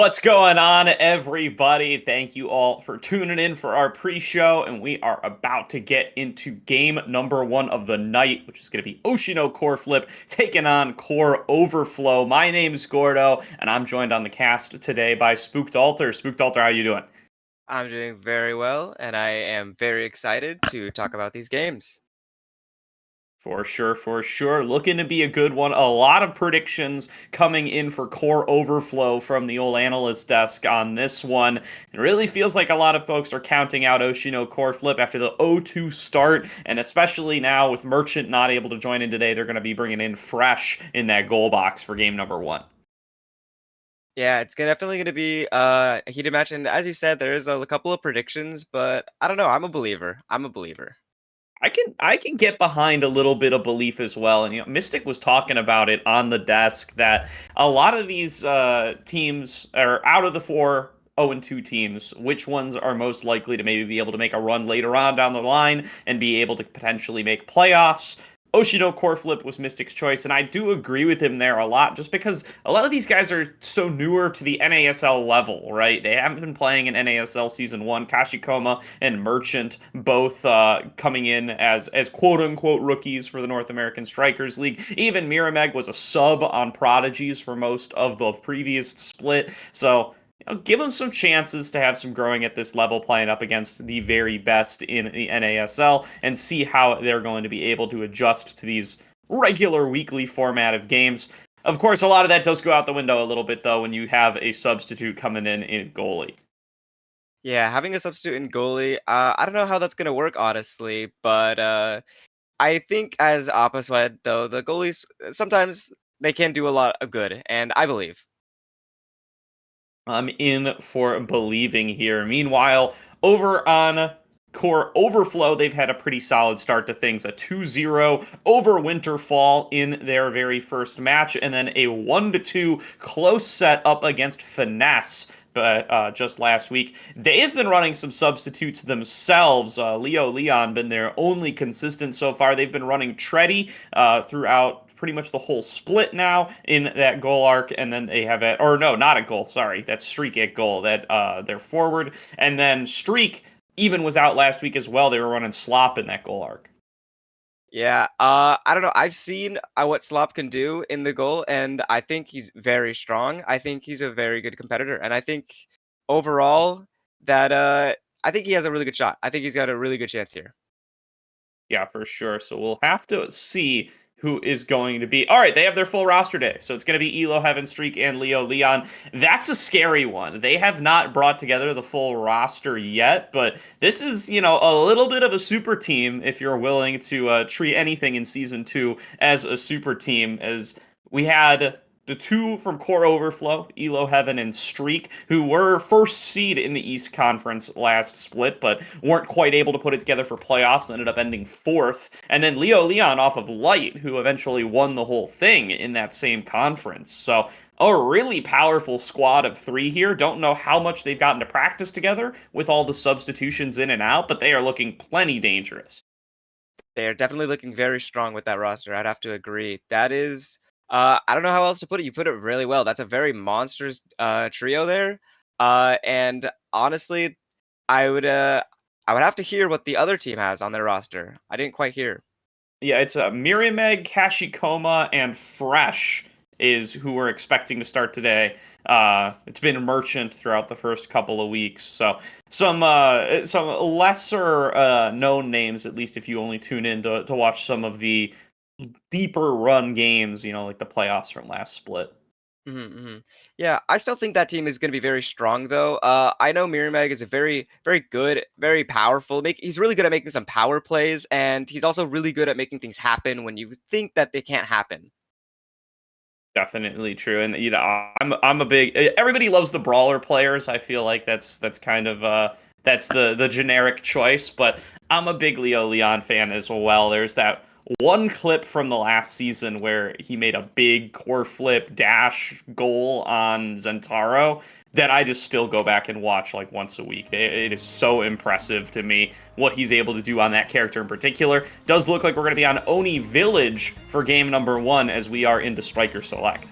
What's going on, everybody? Thank you all for tuning in for our pre-show, and we are about to get into game number one of the night, which is going to be OSHI Core Flip taking on Core Overflow. My name's Gordo, and I'm joined on the cast today by Spooked Alter. Spooked Alter, how you doing? I'm doing very well, and I am very excited to talk about these games. For sure, for sure. Looking to be a good one. A lot of predictions coming in for Core Overflow from the old analyst desk on this one. It really feels like a lot of folks are counting out OSHI Core Flip after the 0-2 start, and especially now with Merchant not able to join in today, they're going to be bringing in Fresh in that goal box for game number one. Yeah, it's definitely going to be a heated match, and as you said, there's a couple of predictions, but I don't know. I'm a believer. I'm a believer. I can get behind a little bit of belief as well. And Mystic was talking about it on the desk that a lot of these teams are out of the four 0-2 teams. Which ones are most likely to maybe be able to make a run later on down the line and be able to potentially make playoffs? Oshino Core Flip was Mystic's choice, and I do agree with him there a lot, just because a lot of these guys are so newer to the NASL level, right? They haven't been playing in NASL Season 1. Kashikoma and Merchant both coming in as quote-unquote rookies for the North American Strikers League. Even Mirameg was a sub on Prodigies for most of the previous split, so give them some chances to have some growing at this level, playing up against the very best in the NASL, and see how they're going to be able to adjust to these regular weekly format of games. Of course, a lot of that does go out the window a little bit, though, when you have a substitute coming in goalie. Yeah, having a substitute in goalie, I don't know how that's going to work, honestly, but I think as Appa said, though, the goalies, sometimes they can do a lot of good, and I believe. I'm in for believing here. Meanwhile, over on Core Overflow, they've had a pretty solid start to things. A 2-0 over Winterfall in their very first match, and then a 1-2 close set up against Finesse. But just last week, they have been running some substitutes themselves. Leo Leon been their only consistent so far. They've been running Treddy throughout pretty much the whole split now in that goal arc, and then they have or no, not a goal, sorry, that's Streak at goal, that they're forward, and then Streak even was out last week as well. They were running Slop in that goal arc. Yeah, I don't know. I've seen what Slop can do in the goal, and I think he's very strong. I think he's a very good competitor, and I think overall that I think he has a really good shot. I think he's got a really good chance here. Yeah, for sure. So we'll have to see who is going to be. All right, they have their full roster day. So it's going to be Elo, Heaven Streak, and Leo Leon. That's a scary one. They have not brought together the full roster yet, but this is, a little bit of a super team if you're willing to treat anything in Season 2 as a super team, as we had the two from Core Overflow, Elo Heaven and Streak, who were first seed in the East Conference last split, but weren't quite able to put it together for playoffs, ended up ending fourth. And then Leo Leon off of Light, who eventually won the whole thing in that same conference. So a really powerful squad of three here. Don't know how much they've gotten to practice together with all the substitutions in and out, but they are looking plenty dangerous. They are definitely looking very strong with that roster. I'd have to agree. That is, I don't know how else to put it. You put it really well. That's a very monstrous trio there. And honestly, I would have to hear what the other team has on their roster. I didn't quite hear. Yeah, it's Mirameg, Kashikoma, and Fresh is who we're expecting to start today. It's been Merchant throughout the first couple of weeks, so some lesser known names, at least if you only tune in to watch some of the deeper run games, like the playoffs from last split. Yeah, I still think that team is going to be very strong, though. I know Mirameg is a very, very good, very powerful. He's really good at making some power plays, and he's also really good at making things happen when you think that they can't happen. Definitely true, and I'm a big. Everybody loves the brawler players. I feel like that's kind of that's the generic choice, but I'm a big Leo Leon fan as well. There's that one clip from the last season where he made a big core flip dash goal on Zentaro that I just still go back and watch like once a week. It is so impressive to me what he's able to do on that character in particular. Does look like we're going to be on Oni Village for game number one as we are into Striker Select.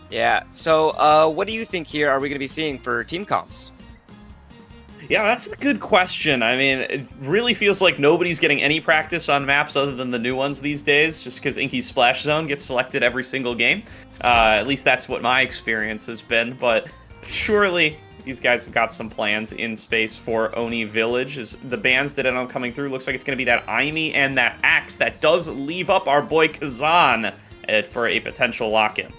Yeah. So, what do you think here are we going to be seeing for team comps? Yeah, that's a good question. I mean, it really feels like nobody's getting any practice on maps other than the new ones these days, just because Inky's Splash Zone gets selected every single game. At least that's what my experience has been, but surely these guys have got some plans in space for Oni Village. As the bans that end up coming through, looks like it's going to be that Aimi and that Axe that does leave up our boy Kazan for a potential lock-in.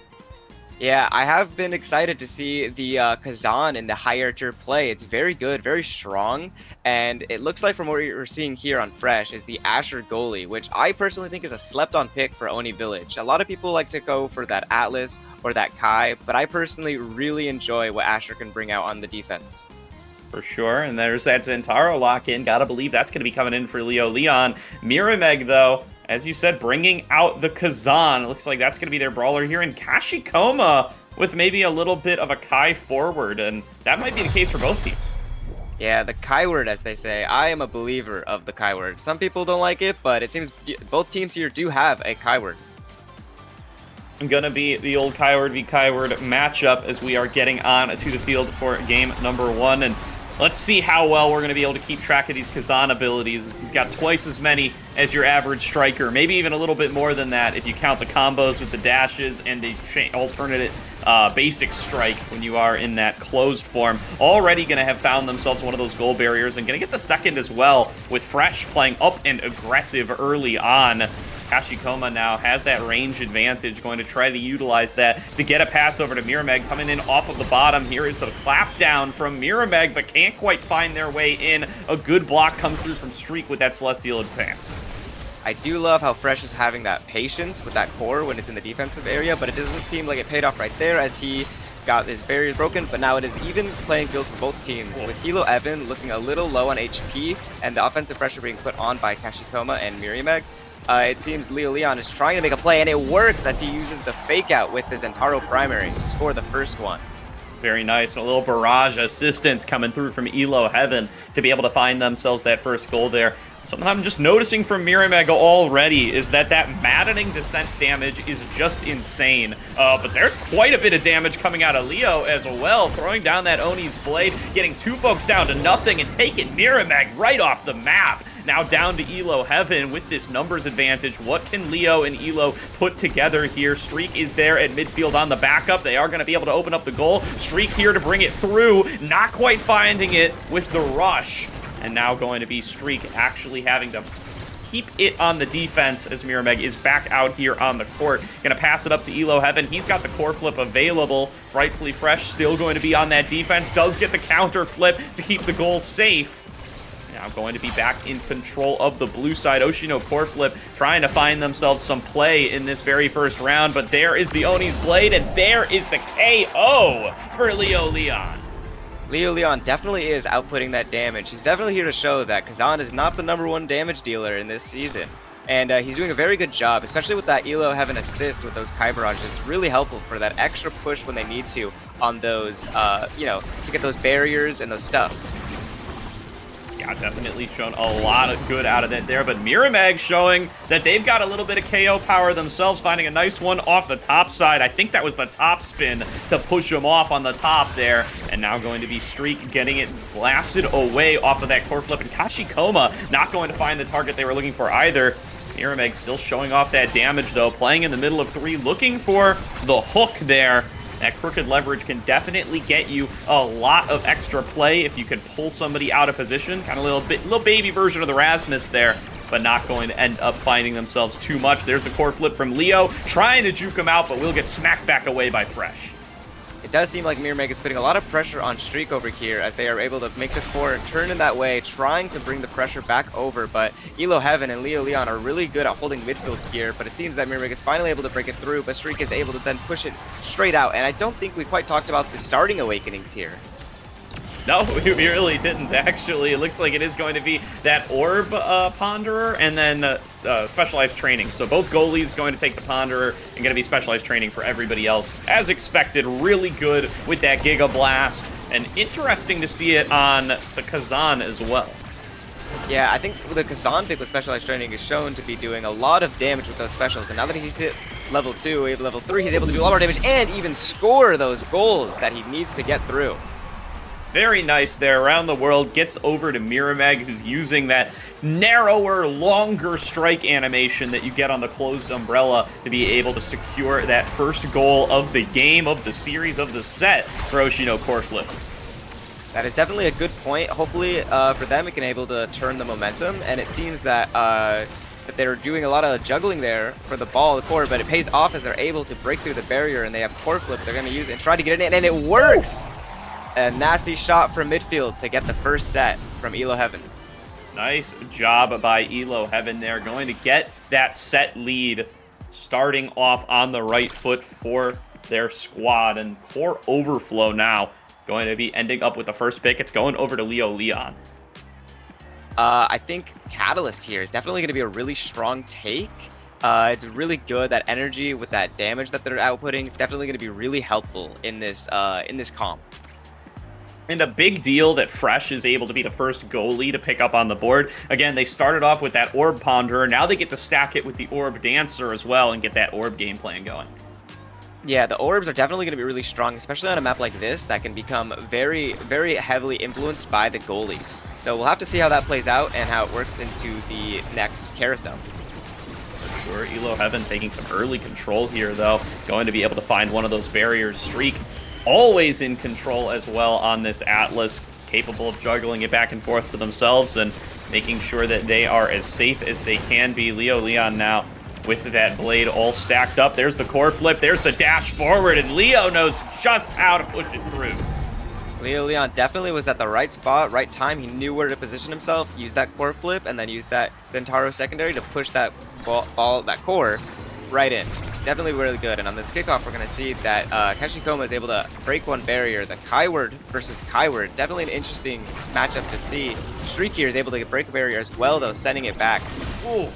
Yeah, I have been excited to see the Kazan in the higher tier play. It's very good, very strong, and it looks like from what we're seeing here on Fresh is the Asher goalie, which I personally think is a slept-on pick for Oni Village. A lot of people like to go for that Atlas or that Kai, but I personally really enjoy what Asher can bring out on the defense. For sure, and there's that Zentaro lock-in. Gotta believe that's going to be coming in for Leo Leon. Mirameg, though, as you said, bringing out the Kazan. It looks like that's going to be their brawler here. And Kashikoma with maybe a little bit of a Kai forward, and that might be the case for both teams. Yeah, the Kai word, as they say. I am a believer of the Kai word. Some people don't like it, but it seems both teams here do have a Kai word. Gonna be the old Kyword v Kyword matchup as we are getting on to the field for game number 1. And let's see how well we're going to be able to keep track of these Kazan abilities, as he's got twice as many as your average striker, maybe even a little bit more than that if you count the combos with the dashes and the alternate basic strike when you are in that closed form. Already going to have found themselves one of those goal barriers and going to get the second as well, with Fresh playing up and aggressive early on. Kashikoma now has that range advantage, going to try to utilize that to get a pass over to Mirameg, coming in off of the bottom. Here is the clap down from Mirameg, but can't quite find their way in. A good block comes through from Streak with that Celestial advance. I do love how Fresh is having that patience with that core when it's in the defensive area, but it doesn't seem like it paid off right there as he got his barriers broken, but now it is even playing field for both teams, with Hilo Evan looking a little low on HP and the offensive pressure being put on by Kashikoma and Mirameg. It seems Leo Leon is trying to make a play, and it works as he uses the fake out with the Zentaro primary to score the first one. Very nice. And a little barrage assistance coming through from Elo Heaven to be able to find themselves that first goal there. Something I'm just noticing from Mirameg already is that maddening descent damage is just insane. But there's quite a bit of damage coming out of Leo as well, throwing down that Oni's blade, getting two folks down to nothing and taking Mirameg right off the map. Now down to Elo Heaven with this numbers advantage. What can Leo and Elo put together here? Streak is there at midfield on the backup. They are going to be able to open up the goal. Streak here to bring it through. Not quite finding it with the rush. And now going to be Streak actually having to keep it on the defense as Mirameg is back out here on the court. Going to pass it up to Elo Heaven. He's got the core flip available. Frightfully Fresh still going to be on that defense. Does get the counter flip to keep the goal safe. Now going to be back in control of the blue side. Oshino core flip trying to find themselves some play in this very first round, but there is the Oni's blade, and there is the KO for Leo Leon. Leo Leon definitely is outputting that damage. He's definitely here to show that Kazan is not the #1 damage dealer in this season. And he's doing a very good job, especially with that Elo Heaven assist with those Kai barrages. It's really helpful for that extra push when they need to on those, to get those barriers and those stuffs. Yeah, definitely shown a lot of good out of that there, but Mirameg showing that they've got a little bit of KO power themselves, finding a nice one off the top side. I think that was the top spin to push them off on the top there, and now going to be Streak getting it blasted away off of that core flip, and Kashikoma not going to find the target they were looking for either. Mirameg still showing off that damage, though, playing in the middle of 3, looking for the hook there. That crooked leverage can definitely get you a lot of extra play if you can pull somebody out of position. Kind of little baby version of the Rasmus there, but not going to end up finding themselves too much. There's the core flip from Leo, trying to juke him out, but will get smacked back away by Fresh. It does seem like Mirameg is putting a lot of pressure on Streak over here as they are able to make the core turn in that way, trying to bring the pressure back over, but Elo Heaven and Leo Leon are really good at holding midfield here, but it seems that Mirameg is finally able to break it through, but Streak is able to then push it straight out, and I don't think we quite talked about the starting awakenings here. No, we really didn't, actually. It looks like it is going to be that Orb Ponderer and then specialized training. So both goalies going to take the Ponderer and going to be specialized training for everybody else. As expected, really good with that Giga Blast, and interesting to see it on the Kazan as well. Yeah, I think the Kazan pick with specialized training is shown to be doing a lot of damage with those specials, and now that he's hit level 2, level 3, he's able to do a lot more damage and even score those goals that he needs to get through. Very nice there. Around the world, gets over to Mirameg, who's using that narrower, longer strike animation that you get on the closed umbrella to be able to secure that first goal of the game, of the series, of the set for OSHI no core flip. That is definitely a good point. Hopefully for them, it can able to turn the momentum, and it seems that that they're doing a lot of juggling there for the ball, the core, but it pays off as they're able to break through the barrier, and they have core flip. They're going to use it and try to get it in, and it works! A nasty shot from midfield to get the first set from Elo Heaven. Nice job by Elo Heaven there, going to get that set lead, starting off on the right foot for their squad, and core overflow now going to be ending up with the first pick. It's going over to Leo Leon. I think Catalyst here is definitely going to be a really strong take. It's really good. That energy with that damage that they're outputting is definitely going to be really helpful in this comp. And a big deal that Fresh is able to be the first goalie to pick up on the board. Again, they started off with that Orb Ponderer. Now they get to stack it with the Orb Dancer as well and get that Orb game plan going. Yeah, the orbs are definitely going to be really strong, especially on a map like this that can become very, very heavily influenced by the goalies. So we'll have to see how that plays out and how it works into the next carousel. For sure, Elo Heaven taking some early control here, though. Going to be able to find one of those barriers. Streak always in control as well on this Atlas, capable of juggling it back and forth to themselves and making sure that they are as safe as they can be. Leo Leon now with that blade all stacked up. There's the core flip, there's the dash forward, and Leo knows just how to push it through. Leo Leon definitely was at the right spot, right time. He knew where to position himself, use that core flip, and then use that Centauro secondary to push that ball, that core, right in. Definitely really good. And on this kickoff, we're going to see that Kashikoma is able to break one barrier. The Kyward versus Kyward, definitely an interesting matchup to see. Streak here is able to break a barrier as well, though, sending it back. Ooh.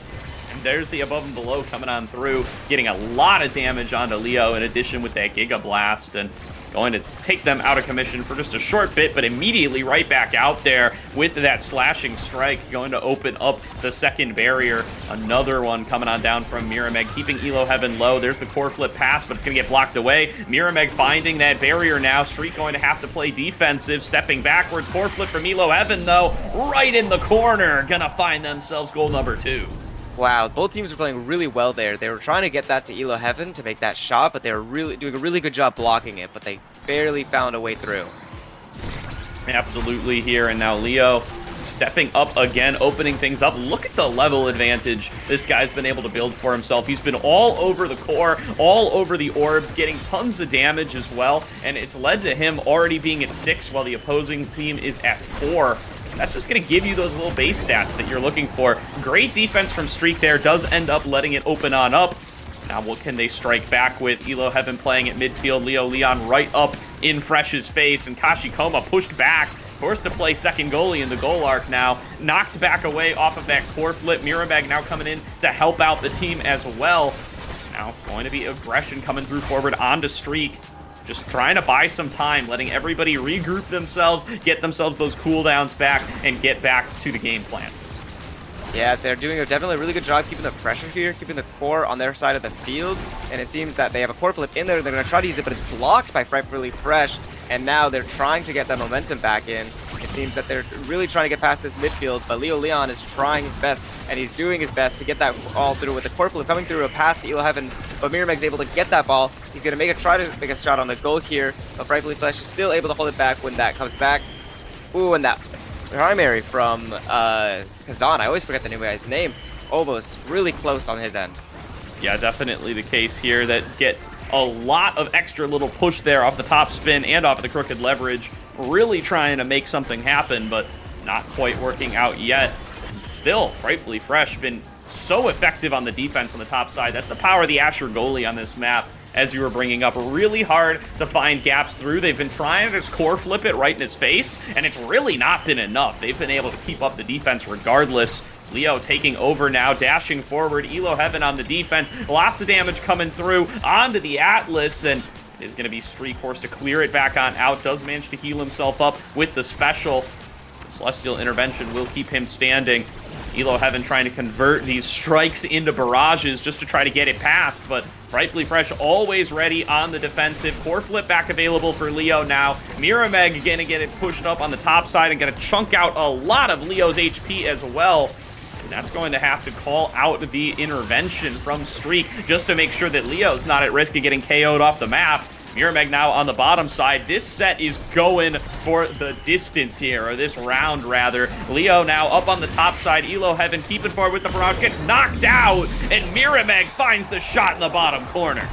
And there's the above and below coming on through, getting a lot of damage onto Leo, in addition with that Giga Blast, and going to take them out of commission for just a short bit, but immediately right back out there with that slashing strike, going to open up the second barrier. Another one coming on down from Mirameg, keeping Elo Heaven low. There's the core flip pass, but it's going to get blocked away. Mirameg finding that barrier now. Streak going to have to play defensive, stepping backwards. Core flip from Elo Heaven, though, right in the corner. Gonna find themselves goal number 2. Wow, both teams were playing really well there. They were trying to get that to Elo Heaven to make that shot, but they were really doing a really good job blocking it, but they barely found a way through. Absolutely here, and now Leo stepping up again, opening things up. Look at the level advantage this guy's been able to build for himself. He's been all over the core, all over the orbs, getting tons of damage as well, and it's led to him already being at 6 while the opposing team is at 4. That's just going to give you those little base stats that you're looking for. Great defense from Streak there, does end up letting it open on up. Now what can they strike back with? Elo Heaven playing at midfield, Leo Leon right up in Fresh's face, and Kashikoma pushed back, forced to play second goalie in the goal arc now, knocked back away off of that core flip. Mirameg now coming in to help out the team as well. Now going to be aggression coming through forward onto Streak. Just trying to buy some time, letting everybody regroup themselves, get themselves those cooldowns back, and get back to the game plan. Yeah, they're doing definitely a really good job keeping the pressure here, keeping the core on their side of the field, and it seems that they have a core flip in there. They're going to try to use it, but it's blocked by Frightfully Fresh, and now they're trying to get that momentum back in. It seems that they're really trying to get past this midfield, but Leo Leon is trying his best, and he's doing his best to get that ball through with the core flip coming through a pass to Elo Heaven, but Mirameg's able to get that ball. He's going to try to make a shot on the goal here, but Frightfully Fresh is still able to hold it back when that comes back. Ooh, and that primary from Kazan, I always forget the new guy's name, almost really close on his end. Yeah, definitely the case here. That gets a lot of extra little push there off the top spin and off of the crooked leverage. Really trying to make something happen, but not quite working out yet. Still, Frightfully Fresh been so effective on the defense on the top side. That's the power of the Asher goalie on this map, as you were bringing up. Really hard to find gaps through. They've been trying to just core flip it right in his face, and it's really not been enough. They've been able to keep up the defense regardless. Leo taking over now, dashing forward. Elo Heaven on the defense. Lots of damage coming through onto the Atlas, and it is going to be Streak forced to clear it back on out. Does manage to heal himself up with the special. Celestial Intervention will keep him standing. Elo Heaven trying to convert these strikes into barrages just to try to get it past, but Rightfully Fresh always ready on the defensive. Core Flip back available for Leo now. Mirameg gonna get it pushed up on the top side and gonna chunk out a lot of Leo's HP as well. And that's going to have to call out the intervention from Streak just to make sure that Leo's not at risk of getting KO'd off the map. Mirameg now on the bottom side. This set is going for the distance here, or this round rather. Leo now up on the top side. Elo Heaven keeping forward with the barrage, gets knocked out, and Mirameg finds the shot in the bottom corner.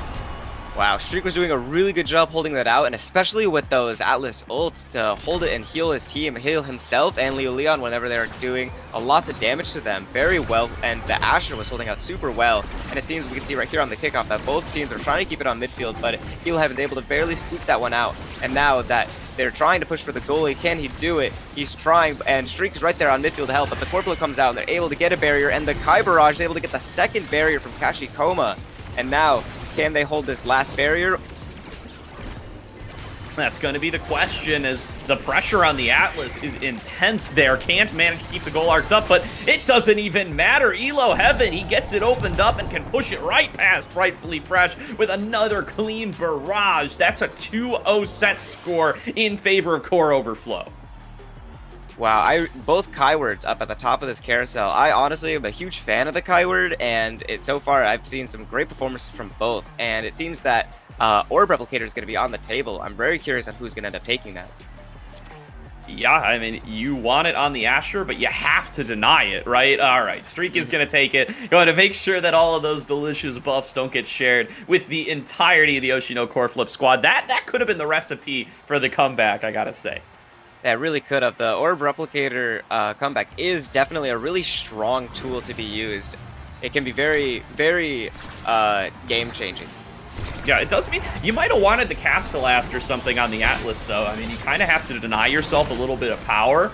Wow, Streak was doing a really good job holding that out, and especially with those Atlas ults to hold it and heal his team, heal himself and Leo Leon whenever they're doing lots of damage to them very well, and the Asher was holding out super well, and it seems we can see right here on the kickoff that both teams are trying to keep it on midfield, but Elo Heaven's able to barely scoop that one out, and now that they're trying to push for the goalie, can he do it? He's trying, and Streak is right there on midfield to help, but the Core Flip comes out, and they're able to get a barrier, and the Kai Barrage is able to get the second barrier from Kashikoma, and now can they hold this last barrier? That's going to be the question, as the pressure on the Atlas is intense there. Can't manage to keep the goal arcs up, but it doesn't even matter. Elo Heaven, he gets it opened up and can push it right past Rightfully Fresh with another clean barrage. That's a 2-0 set score in favor of Core Overflow. Wow, both Kaiwords up at the top of this carousel. I honestly am a huge fan of the Kaiword, and so far I've seen some great performances from both, and it seems that Orb Replicator is going to be on the table. I'm very curious on who's going to end up taking that. Yeah, I mean, you want it on the Asher, but you have to deny it, right? All right, Streak is going to take it. Going to make sure that all of those delicious buffs don't get shared with the entirety of the OSHI Core Flip squad. That could have been the recipe for the comeback, I gotta say. Yeah, it really could have. The Orb Replicator comeback is definitely a really strong tool to be used. It can be very, very game-changing. Yeah, it does mean you might have wanted the Castellast or something on the Atlas, though. I mean, you kind of have to deny yourself a little bit of power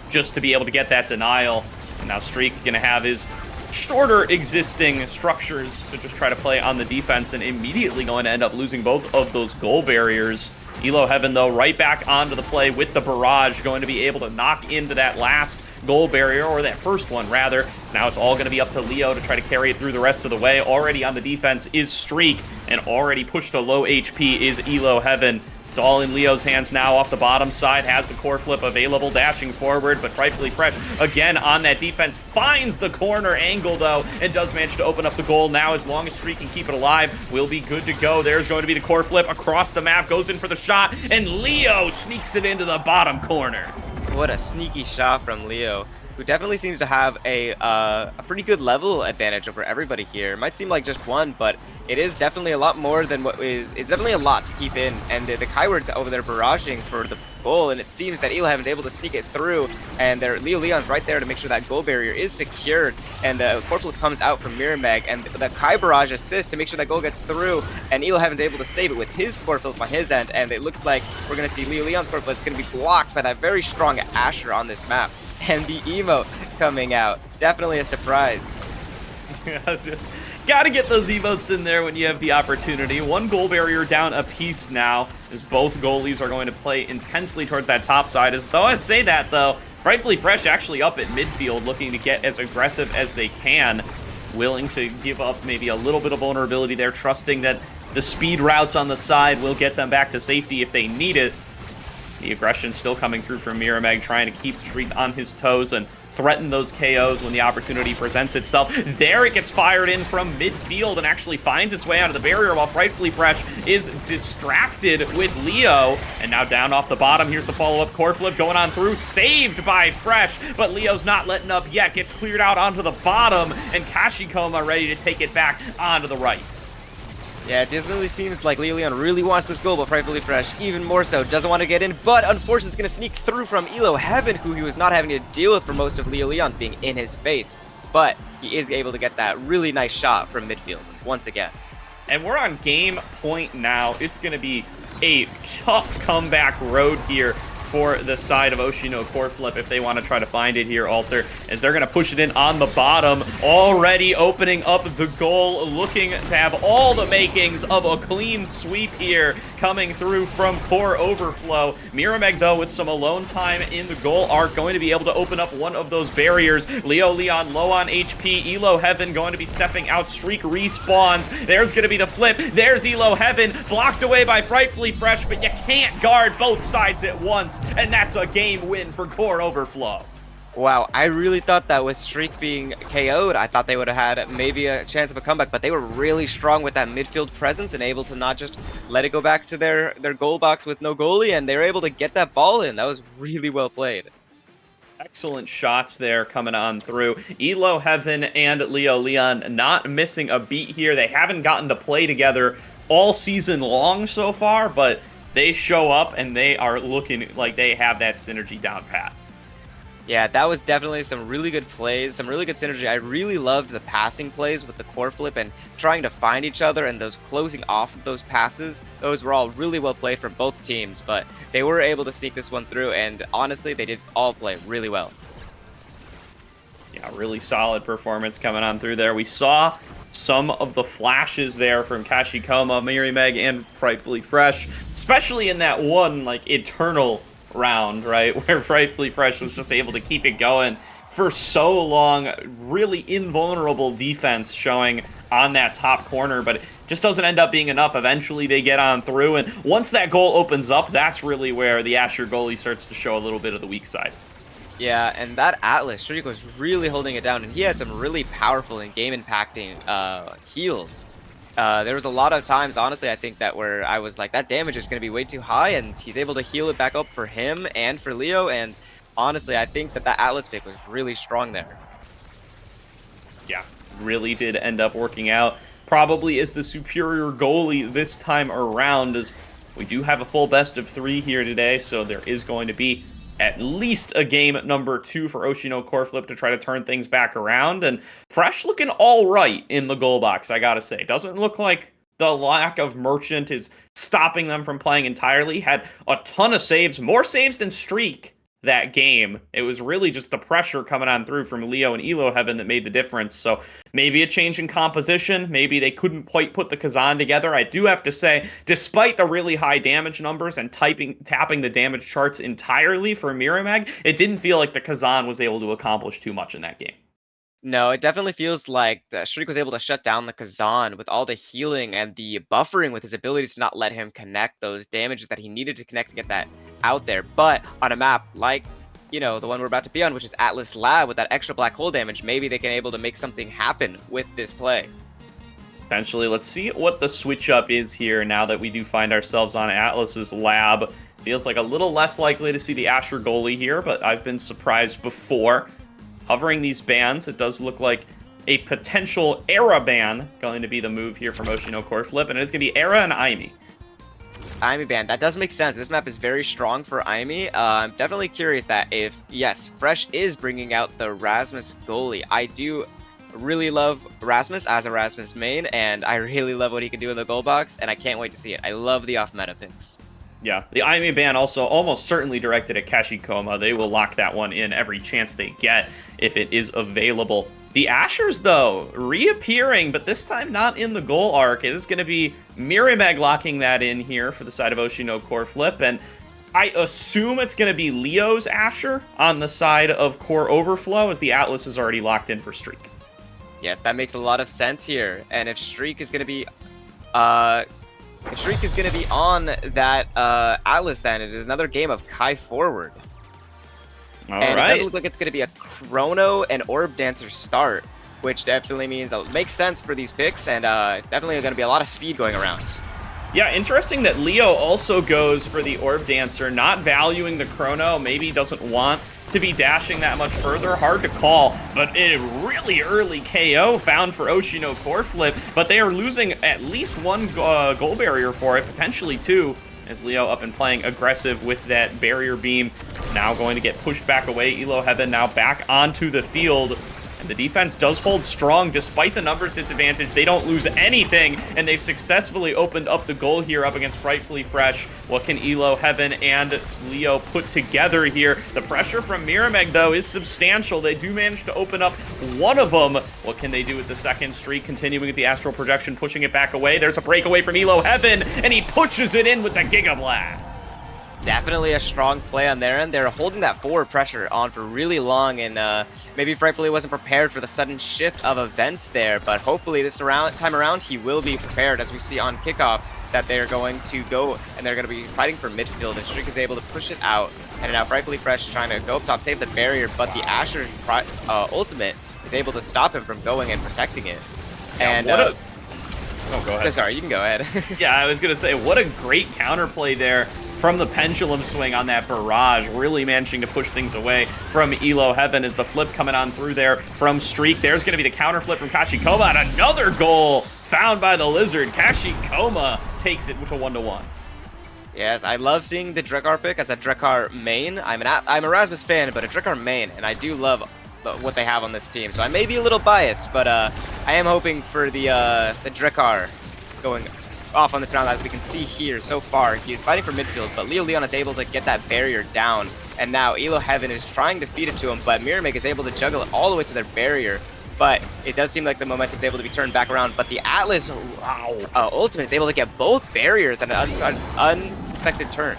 just to be able to get that denial. And now Streak going to have his shorter existing structures to just try to play on the defense, and immediately going to end up losing both of those goal barriers. Elo Heaven, though, right back onto the play with the barrage, going to be able to knock into that last goal barrier, or that first one, rather. So now it's all going to be up to Leo to try to carry it through the rest of the way. Already on the defense is Streak, and already pushed to low HP is Elo Heaven. It's all in Leo's hands now off the bottom side, has the Core Flip available, dashing forward, but Rightfully Fresh, again on that defense, finds the corner angle, though, and does manage to open up the goal. Now, as long as Streak can keep it alive, we'll be good to go. There's going to be the Core Flip across the map, goes in for the shot, and Leo sneaks it into the bottom corner. What a sneaky shot from Leo, who definitely seems to have a pretty good level advantage over everybody here. It might seem like just one, but it is definitely a lot more than what is. It's definitely a lot to keep in, and the Kaiword's over there barraging for the goal, and it seems that Elo Heaven's able to sneak it through, and Leo Leon's right there to make sure that goal barrier is secured, and the Core Flip comes out from Mirameg, and the Kai Barrage assist to make sure that goal gets through, and Elo Heaven's able to save it with his Core Flip on his end, and it looks like we're going to see Leo Leon's Core Flip is going to be blocked by that very strong Asher on this map. And the emote coming out. Definitely a surprise. Yeah, just gotta get those emotes in there when you have the opportunity. One goal barrier down a piece now, as both goalies are going to play intensely towards that top side. As though I say that, though, Rightfully Fresh actually up at midfield, looking to get as aggressive as they can. Willing to give up maybe a little bit of vulnerability there, trusting that the speed routes on the side will get them back to safety if they need it. The aggression still coming through from Mirameg, trying to keep Streak on his toes and threaten those KOs when the opportunity presents itself. There it gets fired in from midfield and actually finds its way out of the barrier, while Rightfully Fresh is distracted with Leo. And now down off the bottom, here's the follow-up Core Flip going on through, saved by Fresh, but Leo's not letting up yet, gets cleared out onto the bottom, and Kashikoma ready to take it back onto the right. Yeah, it definitely seems like Leo Leon really wants this goal, but Rightfully Fresh even more so doesn't want to get in, but unfortunately it's going to sneak through from Elo Heaven, who he was not having to deal with for most of Leo Leon being in his face. But he is able to get that really nice shot from midfield once again. And we're on game point now. It's going to be a tough comeback road here for the side of OSHI no core flip if they want to try to find it here, Alter, as they're going to push it in on the bottom, already opening up the goal, looking to have all the makings of a clean sweep here coming through from Core Overflow. Miramax, though, with some alone time in the goal arc, going to be able to open up one of those barriers. Leo Leon low on HP, Elo Heaven going to be stepping out, Streak respawns, there's going to be the flip, there's Elo Heaven, blocked away by Frightfully Fresh, but you can't guard both sides at once, and that's a game win for Core Overflow. Wow, I really thought that with Streak being KO'd, I thought they would have had maybe a chance of a comeback, but they were really strong with that midfield presence and able to not just let it go back to their goal box with no goalie, and they were able to get that ball in. That was really well played. Excellent shots there coming on through. Elo Heaven and Leo Leon not missing a beat here. They haven't gotten to play together all season long so far, but they show up and they are looking like they have that synergy down pat. Yeah, that was definitely some really good plays, some really good synergy. I really loved the passing plays with the core flip and trying to find each other and those closing off of those passes. Those were all really well played from both teams, but they were able to sneak this one through, and honestly, they did all play really well. Yeah, really solid performance coming on through there. We saw some of the flashes there from Kashikoma, Miramax, and Frightfully Fresh, especially in that one, like, eternal round, right, where Frightfully Fresh was just able to keep it going for so long. Really invulnerable defense showing on that top corner, but it just doesn't end up being enough. Eventually they get on through, and once that goal opens up, that's really where the Asher goalie starts to show a little bit of the weak side. Yeah, and that Atlas, Streak was really holding it down, and he had some really powerful and game-impacting heals. There was a lot of times, honestly, I think that where I was like, that damage is going to be way too high, and he's able to heal it back up for him and for Leo, and honestly, I think that Atlas pick was really strong there. Yeah, really did end up working out. Probably is the superior goalie this time around, as we do have a full best of 3 here today, so there is going to be at least a game number 2 for OSHI no core flip to try to turn things back around. And Fresh looking all right in the goal box, I gotta say. Doesn't look like the lack of Merchant is stopping them from playing entirely. Had a ton of saves, more saves than Streak that game. It was really just the pressure coming on through from Leo and Elo Heaven that made the difference. So maybe a change in composition. Maybe they couldn't quite put the Kazan together. I do have to say, despite the really high damage numbers and tapping the damage charts entirely for Miramax, it didn't feel like the Kazan was able to accomplish too much in that game. No, it definitely feels like the Streak was able to shut down the Kazan with all the healing and the buffering with his ability to not let him connect those damages that he needed to connect to get that out there. But on a map like, you know, the one we're about to be on, which is Atlas Lab, with that extra black hole damage, maybe they can able to make something happen with this play. Eventually, let's see what the switch up is here now that we do find ourselves on Atlas's Lab. Feels like a little less likely to see the Asher goalie here, but I've been surprised before. Hovering these bans, it does look like a potential Era ban going to be the move here from OSHI no core flip, and it's going to be Era and Aimi. Aimi ban, that does make sense. This map is very strong for Aimi. I'm definitely curious that if, yes, Fresh is bringing out the Rasmus goalie. I do really love Rasmus as a Rasmus main, and I really love what he can do in the goal box, and I can't wait to see it. I love the off-meta picks. Yeah, the Aimi ban also almost certainly directed at Kashikoma. They will lock that one in every chance they get if it is available. The Ashers, though, reappearing, but this time not in the goal arc. It is going to be Miramax locking that in here for the side of OSHI no core flip, and I assume it's going to be Leo's Asher on the side of Core Overflow, as the Atlas is already locked in for Streak. Yes, that makes a lot of sense here, and if Streak is going to be on that Atlas, then it is another game of Kai forward. All and right. It doesn't look like it's going to be a Chrono and Orb Dancer start, which definitely means it makes sense for these picks, and definitely going to be a lot of speed going around. Yeah, interesting that Leo also goes for the Orb Dancer, not valuing the Chrono, maybe doesn't want to be dashing that much further. Hard to call, but a really early KO found for OSHI no core flip, but they are losing at least one goal barrier for it, potentially 2, as Leo up and playing aggressive with that barrier beam. Now going to get pushed back away. Elo Heaven now back onto the field. And the defense does hold strong despite the numbers disadvantage. They don't lose anything, and they've successfully opened up the goal here up against Frightfully Fresh. What can Elo, Heaven, and Leo put together here? The pressure from Mirameg, though, is substantial. They do manage to open up one of them. What can they do with the second streak? Continuing with the Astral Projection, pushing it back away. There's a breakaway from Elo, Heaven, and he pushes it in with the Giga Blast. Definitely a strong play on their end. They're holding that forward pressure on for really long, and maybe Frightfully wasn't prepared for the sudden shift of events there, but hopefully this time around he will be prepared, as we see on kickoff that they're going to go and they're going to be fighting for midfield, and Streak is able to push it out, and now Frightfully Fresh trying to go up top, save the barrier, but the Asher ultimate is able to stop him from going and protecting it. Yeah, and oh, go ahead. Sorry, you can go ahead. Yeah, I was going to say, what a great counterplay there from the pendulum swing on that barrage, really managing to push things away from Elo, Heaven as the flip coming on through there from Streak. There's going to be the counter flip from Kashikoma, and another goal found by the Lizard. Kashikoma takes it to 1-1. Yes, I love seeing the Drekar pick as a Drekar main. I'm a Rasmus fan, but a Drekar main, and I do love what they have on this team. So I may be a little biased, but I am hoping for the Drekar going off on this round. As we can see here so far, he is fighting for midfield, but Leo Leon is able to get that barrier down, and now Elo Heaven is trying to feed it to him, but Mirameg is able to juggle it all the way to their barrier. But it does seem like the momentum is able to be turned back around, but the Atlas ultimate is able to get both barriers at an unsuspected turn.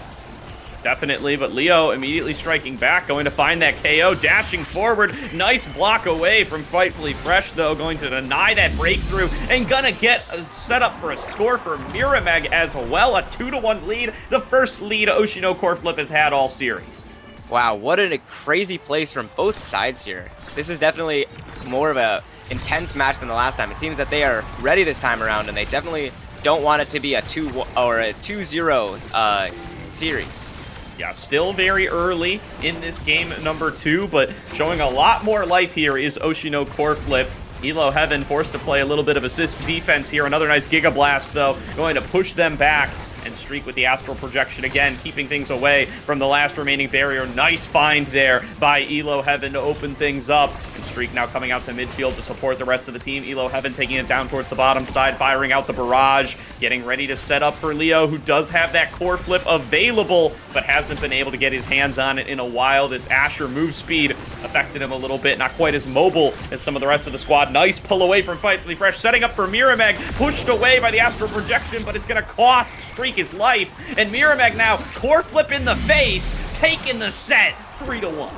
Definitely, but Leo immediately striking back, going to find that KO, dashing forward. Nice block away from Frightfully Fresh, though, going to deny that breakthrough and gonna get set up for a score for Mirameg as well. A 2-1 lead, the first lead OSHI No Core Flip has had all series. Wow, what a crazy plays from both sides here. This is definitely more of a intense match than the last time. It seems that they are ready this time around, and they definitely don't want it to be a 2-0 series. Yeah, still very early in this game number 2, but showing a lot more life here is OSHI No Core Flip. Elo Heaven forced to play a little bit of assist defense here. Another nice Giga Blast, though, going to push them back. And Streak with the Astral Projection again, keeping things away from the last remaining barrier. Nice find there by Elo Heaven to open things up. And Streak now coming out to midfield to support the rest of the team. Elo Heaven taking it down towards the bottom side, firing out the barrage, getting ready to set up for Leo, who does have that core flip available, but hasn't been able to get his hands on it in a while. This Asher move speed affected him a little bit, not quite as mobile as some of the rest of the squad. Nice pull away from Frightfully Fresh, setting up for Mirameg, pushed away by the Astral Projection, but it's going to cost Streak his life, and Mirameg now core flip in the face, taking the set 3-1.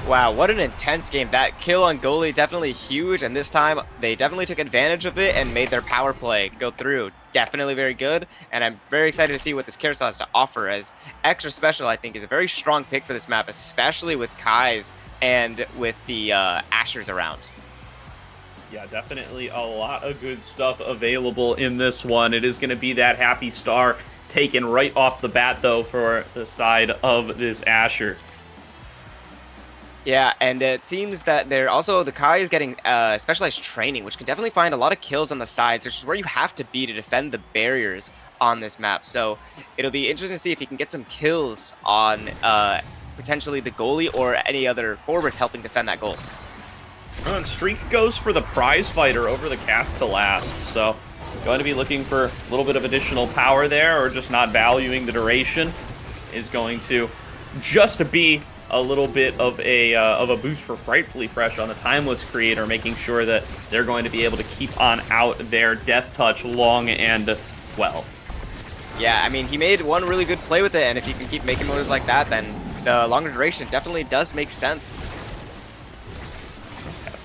Wow, what an intense game. That kill on goalie definitely huge, and this time they definitely took advantage of it and made their power play go through. Definitely very good, and I'm very excited to see what this carousel has to offer, as Extra Special, I think, is a very strong pick for this map, especially with Kai's and with the Ashers around. Yeah, definitely a lot of good stuff available in this one. It is going to be that happy star taken right off the bat, though, for the side of this Asher. Yeah, and it seems that they're also, the Kai is getting specialized training, which can definitely find a lot of kills on the sides, which is where you have to be to defend the barriers on this map. So it'll be interesting to see if he can get some kills on potentially the goalie or any other forwards helping defend that goal. And Streak goes for the prize fighter over the cast to last, so going to be looking for a little bit of additional power there, or just not valuing the duration. Is going to just be a little bit of a boost for Frightfully Fresh on the Timeless Creator, making sure that they're going to be able to keep on out their Death Touch long and well. Yeah, I mean, he made one really good play with it, and if you can keep making moves like that, then the longer duration definitely does make sense.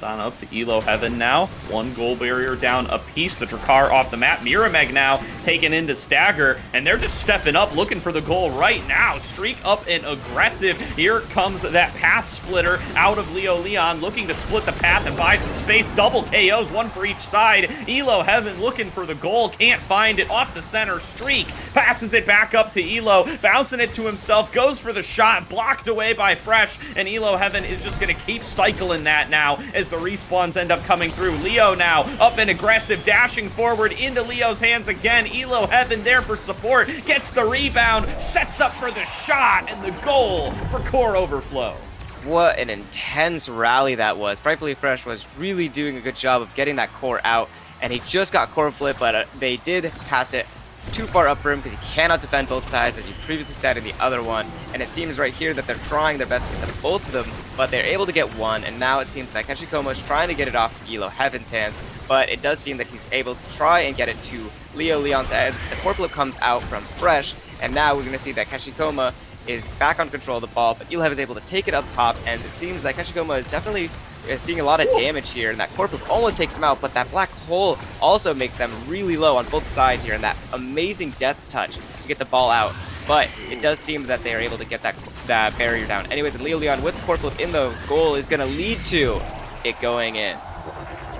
On up to Elo Heaven now. One goal barrier down a piece. The Drekar off the map. Mirameg now taken into stagger, and they're just stepping up, looking for the goal right now. Streak up and aggressive. Here comes that path splitter out of Leo Leon, looking to split the path and buy some space. Double KOs, one for each side. Elo Heaven looking for the goal, can't find it. Off the center, Streak passes it back up to Elo, bouncing it to himself, goes for the shot, blocked away by Fresh, and Elo Heaven is just going to keep cycling that now as the respawns end up coming through. Leo now up and aggressive, dashing forward into Leo's hands again. Elo Heaven there for support, gets the rebound, sets up for the shot, and the goal for Core Overflow. What an intense rally that was. Frightfully Fresh was really doing a good job of getting that core out, and he just got core flip, but they did pass it too far up for him because he cannot defend both sides, as you previously said in the other one. And it seems right here that they're trying their best to get them, both of them, but they're able to get one. And now it seems that Kashikoma is trying to get it off Elo Heaven's hands, but it does seem that he's able to try and get it to Leo Leon's head. The core flip comes out from Fresh, and now we're going to see that Kashikoma is back on control of the ball, but Elo Heaven is able to take it up top, and it seems that Kashikoma is definitely seeing a lot of damage here, and that core flip almost takes him out, but that black hole also makes them really low on both sides here, and that amazing Death's Touch to get the ball out. But it does seem that they are able to get that barrier down. Anyways, and Leo Leon with the core flip in the goal is going to lead to it going in.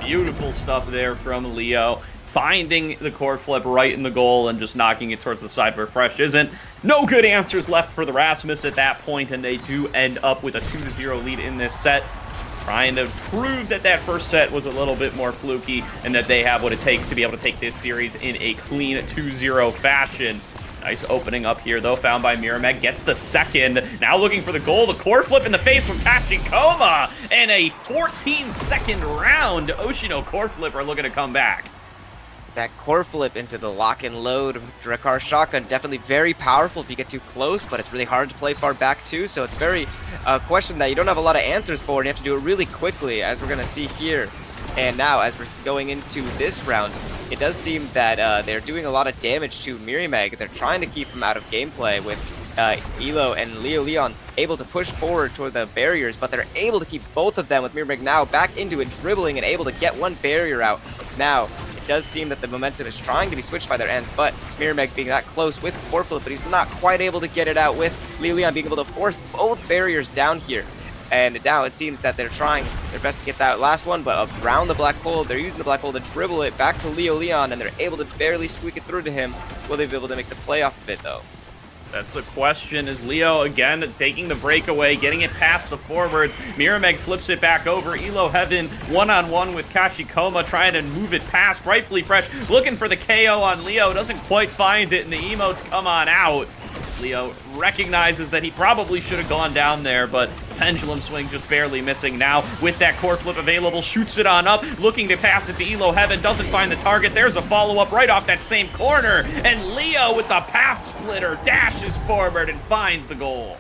Beautiful stuff there from Leo, finding the core flip right in the goal and just knocking it towards the side where Fresh isn't. No good answers left for the Rasmus at that point, and they do end up with a 2-0 lead in this set, trying to prove that that first set was a little bit more fluky and that they have what it takes to be able to take this series in a clean 2-0 fashion. Nice opening up here, though, found by Mirameg. Gets the second. Now looking for the goal. The core flip in the face from Kashikoma. And a 14-second round. Oshino core flip are looking to come back. That core flip into the lock and load Drakkar shotgun, definitely very powerful if you get too close, but it's really hard to play far back too, so it's very a question that you don't have a lot of answers for, and you have to do it really quickly, as we're going to see here. And now, as we're going into this round, it does seem that they're doing a lot of damage to Mirameg. They're trying to keep him out of gameplay, with Elo and Leo Leon able to push forward toward the barriers, but they're able to keep both of them, with Mirameg now back into it, dribbling and able to get one barrier out. Now, it does seem that the momentum is trying to be switched by their ends, but Mirameg being that close with core flip, but he's not quite able to get it out, with Leo Leon being able to force both barriers down here. And now it seems that they're trying their best to get that last one, but around the black hole, they're using the black hole to dribble it back to Leo Leon, and they're able to barely squeak it through to him. Will they be able to make the play off of it, though? That's the question. Is Leo again taking the breakaway, getting it past the forwards? Mirameg flips it back over. Elo Heaven one-on-one with Kashikoma, trying to move it past. Rightfully Fresh looking for the KO on Leo. Doesn't quite find it, and the emotes come on out. Leo recognizes that he probably should have gone down there, but pendulum swing just barely missing. Now with that core flip available, shoots it on up, looking to pass it to Elo Heaven, doesn't find the target. There's a follow-up right off that same corner, and Leo with the path splitter dashes forward and finds the goal.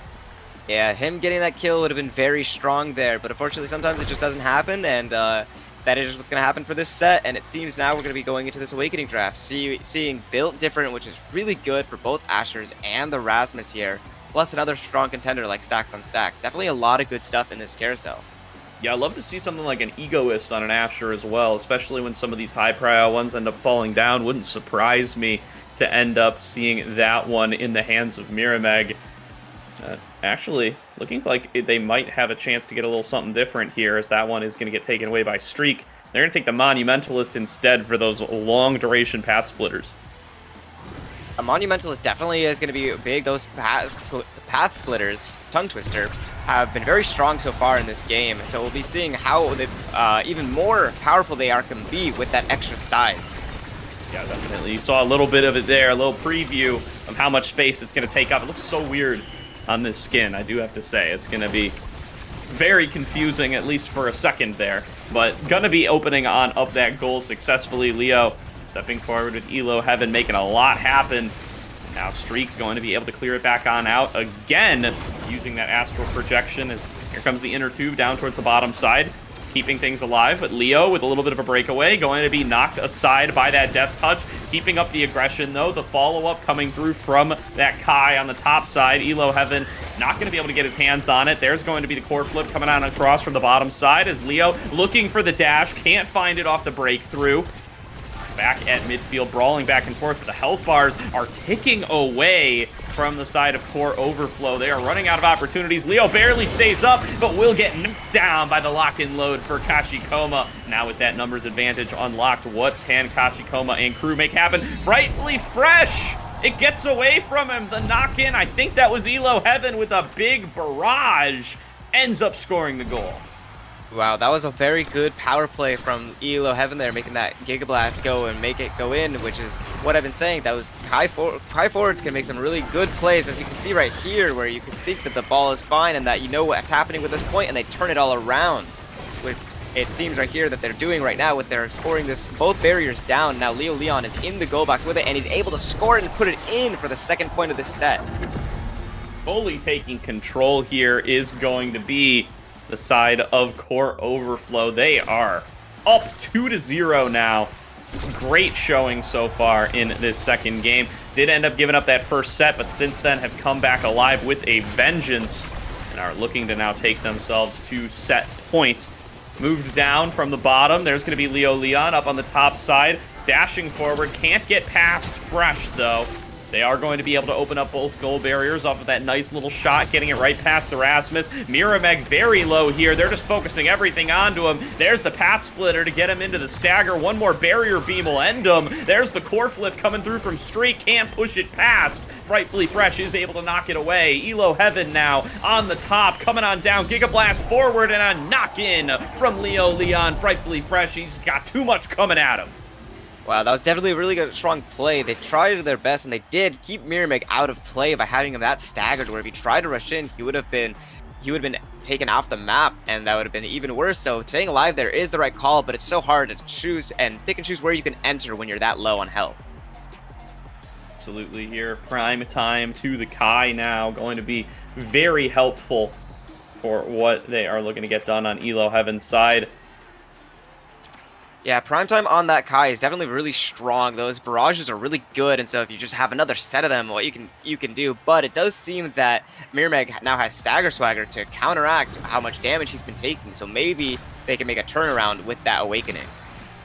Yeah, him getting that kill would have been very strong there, but unfortunately sometimes it just doesn't happen, and that is just what's going to happen for this set. And it seems now we're going to be going into this Awakening draft, seeing built different, which is really good for both Ashers and the Rasmus here, plus another strong contender like Stacks on Stacks. Definitely a lot of good stuff in this carousel. Yeah, I'd love to see something like an Egoist on an Asher as well, especially when some of these high-prio ones end up falling down. Wouldn't surprise me to end up seeing that one in the hands of Mirameg. Actually, looking like they might have a chance to get a little something different here, as that one is going to get taken away by Streak. They're going to take the Monumentalist instead for those long-duration path splitters. A Monumentalist definitely is going to be big. Those path splitters, Tongue Twister, have been very strong so far in this game, so we'll be seeing how even more powerful they can be with that extra size. Yeah, definitely. You saw a little bit of it there, a little preview of how much space it's going to take up. It looks so weird on this skin, I do have to say. It's going to be very confusing, at least for a second there, but going to be opening on up that goal successfully. Leo stepping forward with Elo Heaven, making a lot happen. Now Streak going to be able to clear it back on out again, using that astral projection, as here comes the inner tube down towards the bottom side, keeping things alive. But Leo with a little bit of a breakaway, going to be knocked aside by that Death Touch, keeping up the aggression though. The follow-up coming through from that Kai on the top side. Elo Heaven not going to be able to get his hands on it. There's going to be the core flip coming on across from the bottom side, as Leo looking for the dash, can't find it off the breakthrough. Back at midfield, brawling back and forth, but the health bars are ticking away from the side of Core Overflow. They are running out of opportunities. Leo barely stays up, but will get knocked down by the lock and load for Kashikoma. Now with that numbers advantage unlocked, what can Kashikoma and crew make happen? Frightfully Fresh! It gets away from him. The knock-in, I think that was Elo Heaven with a big barrage, ends up scoring the goal. Wow, that was a very good power play from ELO Heaven there, making that Giga Blast go and make it go in, which is what I've been saying. That was high forwards can make some really good plays, as we can see right here, where you can think that the ball is fine and that you know what's happening with this point, and they turn it all around. With it seems right here that they're doing right now with their scoring this both barriers down. Now Leo Leon is in the goal box with it, and he's able to score it and put it in for the second point of this set. Fully taking control here is going to be the side of Core Overflow. They are up 2-0 now. Great showing so far in this second game. Did end up giving up that first set, but since then have come back alive with a vengeance and are looking to now take themselves to set point. Moved down from the bottom. There's going to be Leo Leon up on the top side. Dashing forward. Can't get past Fresh, though. They are going to be able to open up both goal barriers off of that nice little shot, getting it right past Erasmus. Mirameg very low here. They're just focusing everything onto him. There's the path splitter to get him into the stagger. One more barrier beam will end him. There's the core flip coming through from Streak. Can't push it past. Frightfully Fresh is able to knock it away. Elo Heaven now on the top, coming on down. Giga Blast forward and a knock in from Leo Leon. Frightfully Fresh. He's got too much coming at him. Wow, that was definitely a really good, strong play. They tried their best, and they did keep Mirameg out of play by having him that staggered, where if he tried to rush in, he would have been taken off the map, and that would have been even worse. So staying alive there is the right call, but it's so hard to choose and pick and choose where you can enter when you're that low on health. Absolutely here. Prime time to the Kai now. Going to be very helpful for what they are looking to get done on Elo Heaven's side. Yeah, prime time on that Kai is definitely really strong. Those barrages are really good, and so if you just have another set of them, what you can do. But it does seem that Mirameg now has Stagger Swagger to counteract how much damage he's been taking. So maybe they can make a turnaround with that Awakening.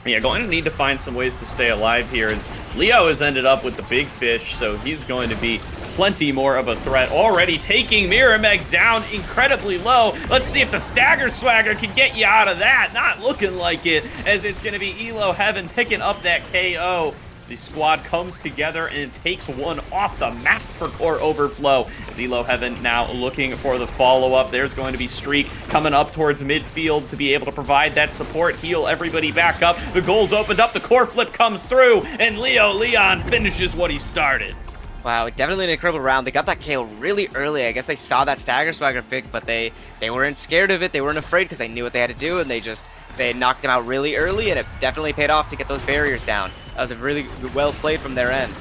Yeah, going to need to find some ways to stay alive here, as Leo has ended up with the big fish, so he's going to be plenty more of a threat. Already taking Mirameg down incredibly low. Let's see if the Stagger Swagger can get you out of that. Not looking like it, as it's going to be Elo Heaven picking up that KO. The squad comes together and takes one off the map for Core Overflow. As Elo Heaven now looking for the follow-up. There's going to be Streak coming up towards midfield to be able to provide that support, heal everybody back up. The goal's opened up, the core flip comes through, and Leo Leon finishes what he started. Wow, definitely an incredible round. They got that KO really early. I guess they saw that Stagger Swagger pick, but they weren't scared of it. They weren't afraid because they knew what they had to do, and they knocked him out really early, and it definitely paid off to get those barriers down. That was a really well played from their end.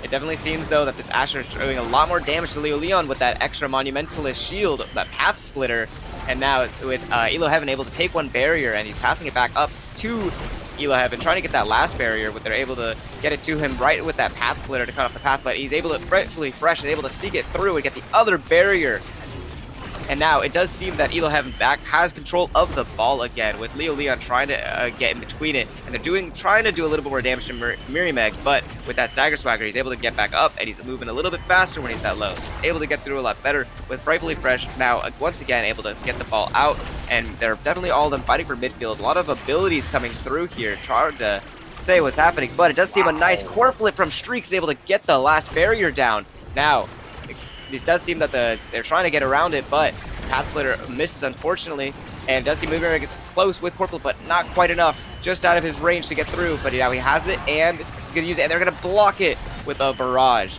It definitely seems, though, that this Asher is doing a lot more damage to Leo Leon with that extra Monumentalist shield, that Path Splitter, and now with Elo Heaven able to take one barrier, and he's passing it back up to Elo Heaven, trying to get that last barrier, but they're able to get it to him right with that Path Splitter to cut off the path, but he's able to, Frightfully Fresh is able to seek it through and get the other barrier. And now it does seem that Elo Heaven back has control of the ball again, with Leo Leon trying to get in between it, and they're trying to do a little bit more damage to Mirameg, but with that Stagger Swagger, he's able to get back up, and he's moving a little bit faster when he's that low, so he's able to get through a lot better. With Frightfully Fresh now once again able to get the ball out, and they're definitely all of them fighting for midfield. A lot of abilities coming through here. It's hard to say what's happening, but it does seem a nice core flip from Streak is able to get the last barrier down. Now, it does seem that they're trying to get around it, but Path Splitter misses, unfortunately, and does seem Mirameg is close with Corporal, but not quite enough, just out of his range to get through. But now he has it, and he's going to use it, and they're going to block it with a barrage.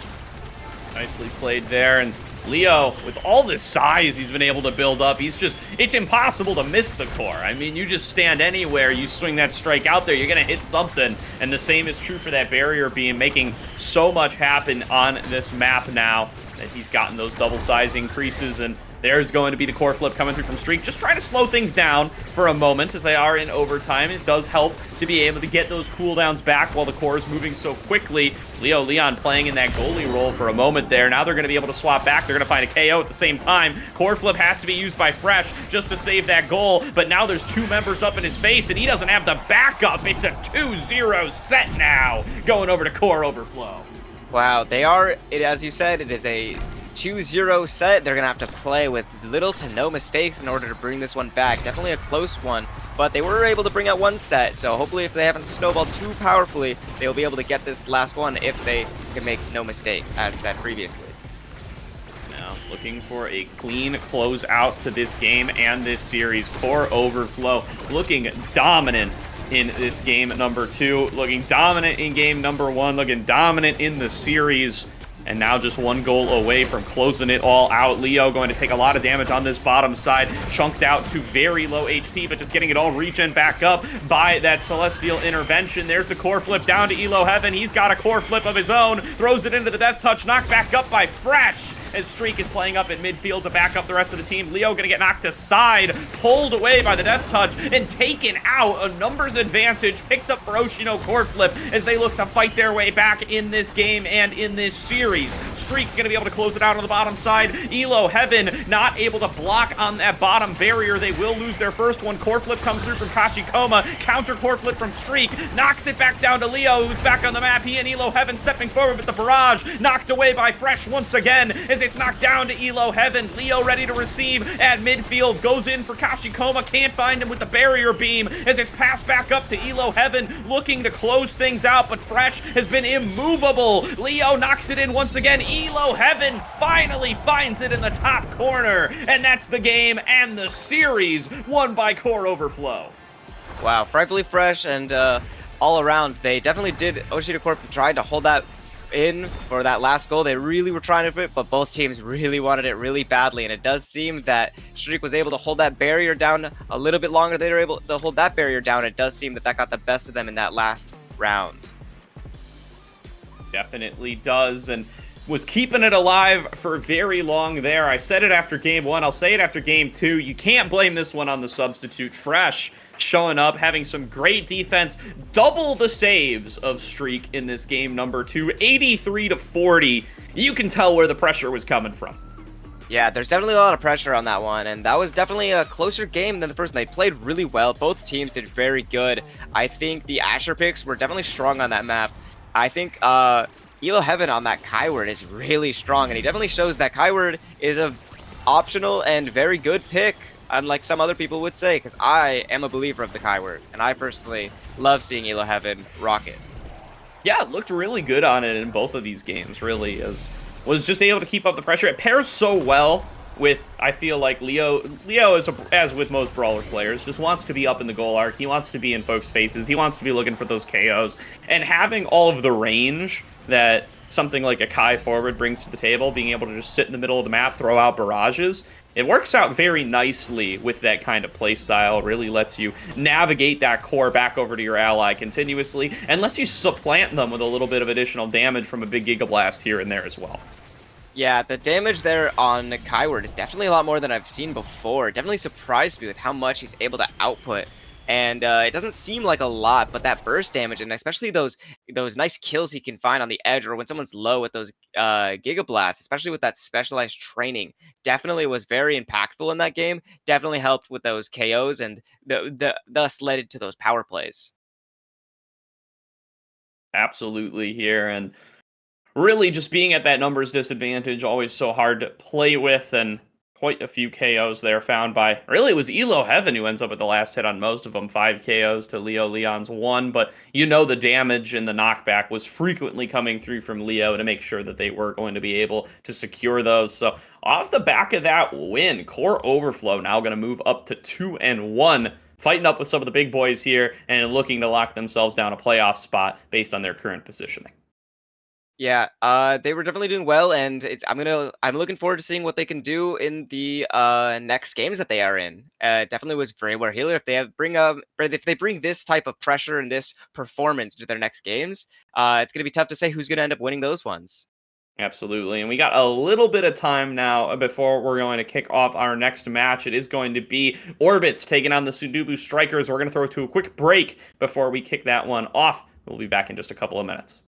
Nicely played there, and Leo, with all this size he's been able to build up, it's impossible to miss the core. I mean, you just stand anywhere, you swing that strike out there, you're going to hit something. And the same is true for that barrier beam, making so much happen on this map now that he's gotten those double size increases. And there's going to be the core flip coming through from Streak, just trying to slow things down for a moment as they are in overtime. It does help to be able to get those cooldowns back while the core is moving so quickly. Leo Leon playing in that goalie role for a moment there. Now they're going to be able to swap back. They're going to find a KO at the same time. Core flip has to be used by Fresh just to save that goal, but now there's two members up in his face, and he doesn't have the backup. It's a 2-0 set now, going over to Core Overflow. Wow, as you said, it is a 2-0 set. They're going to have to play with little to no mistakes in order to bring this one back. Definitely a close one, but they were able to bring out one set, so hopefully if they haven't snowballed too powerfully, they'll be able to get this last one if they can make no mistakes, as said previously. Now looking for a clean close out to this game and this series. Core Overflow looking dominant in this game number 2, looking dominant in game number 1, looking dominant in the series. And now just one goal away from closing it all out. Leo going to take a lot of damage on this bottom side. Chunked out to very low HP, but just getting it all regen back up by that Celestial intervention. There's the core flip down to Elo Heaven. He's got a core flip of his own. Throws it into the death touch. Knocked back up by Fresh. As Streak is playing up at midfield to back up the rest of the team. Leo gonna get knocked aside, pulled away by the death touch, and taken out. A numbers advantage picked up for OSHI core flip as they look to fight their way back in this game and in this series. Streak gonna be able to close it out on the bottom side. Elo Heaven not able to block on that bottom barrier. They will lose their first one. Core flip comes through from Kashikoma. Counter core flip from Streak. Knocks it back down to Leo, who's back on the map. He and Elo Heaven stepping forward, but the barrage knocked away by Fresh once again as it's knocked down to Elo Heaven. Leo ready to receive at midfield. Goes in for Kashikoma. Can't find him with the barrier beam as it's passed back up to Elo Heaven, looking to close things out, but Fresh has been immovable. Leo knocks it in once again. Elo Heaven finally finds it in the top corner, and that's the game and the series won by Core Overflow. Wow, frightfully fresh and all around. They definitely did. OSHI Corp tried to hold that in for that last goal. They really were trying to fit, but both teams really wanted it really badly, and it does seem that Streak was able to hold that barrier down a little bit longer. They were able to hold that barrier down. It does seem that that got the best of them in that last round. Definitely does, and was keeping it alive for very long there. I said it after game 1, I'll say it after game 2. You can't blame this one on the substitute. Fresh showing up, having some great defense, double the saves of Streak in this game number 2, 83-40. You can tell where the pressure was coming from. Yeah, there's definitely a lot of pressure on that one, and that was definitely a closer game than the first. They played really well. Both teams did very good. I think the Asher picks were definitely strong on that map. I think Elo Heaven on that Kyword is really strong, and he definitely shows that Kyword is a optional and very good pick, unlike some other people would say, because I am a believer of the Kyword, and I personally love seeing Elo Heaven rock it. Yeah, it looked really good on it in both of these games, really, was just able to keep up the pressure. It pairs so well with, I feel like Leo is, as with most brawler players, just wants to be up in the goal arc. He wants to be in folks' faces. He wants to be looking for those KOs. And having all of the range that something like a Kai forward brings to the table, being able to just sit in the middle of the map, throw out barrages, it works out very nicely with that kind of play style. Really lets you navigate that core back over to your ally continuously, and lets you supplant them with a little bit of additional damage from a big Giga Blast here and there as well. Yeah, the damage there on Kyword is definitely a lot more than I've seen before. It definitely surprised me with how much he's able to output. And it doesn't seem like a lot, but that burst damage, and especially those nice kills he can find on the edge, or when someone's low with those Giga Blasts, especially with that specialized training, definitely was very impactful in that game. Definitely helped with those KOs, and thus led it to those power plays. Absolutely here, and really just being at that numbers disadvantage, always so hard to play with, and quite a few KOs there found by, really it was Elo Heaven who ends up with the last hit on most of them, 5 KOs to Leo Leon's 1, but you know the damage and the knockback was frequently coming through from Leo to make sure that they were going to be able to secure those. So off the back of that win, Core Overflow now going to move up to 2-1, fighting up with some of the big boys here and looking to lock themselves down a playoff spot based on their current positioning. Yeah, they were definitely doing well, and I'm looking forward to seeing what they can do in the next games that they are in. Definitely was very well healer. If they bring this type of pressure and this performance to their next games, it's gonna be tough to say who's gonna end up winning those ones. Absolutely. And we got a little bit of time now before we're going to kick off our next match. It is going to be Orbits taking on the Sudobu Strikers. We're going to throw it to a quick break before we kick that one off. We'll be back in just a couple of minutes.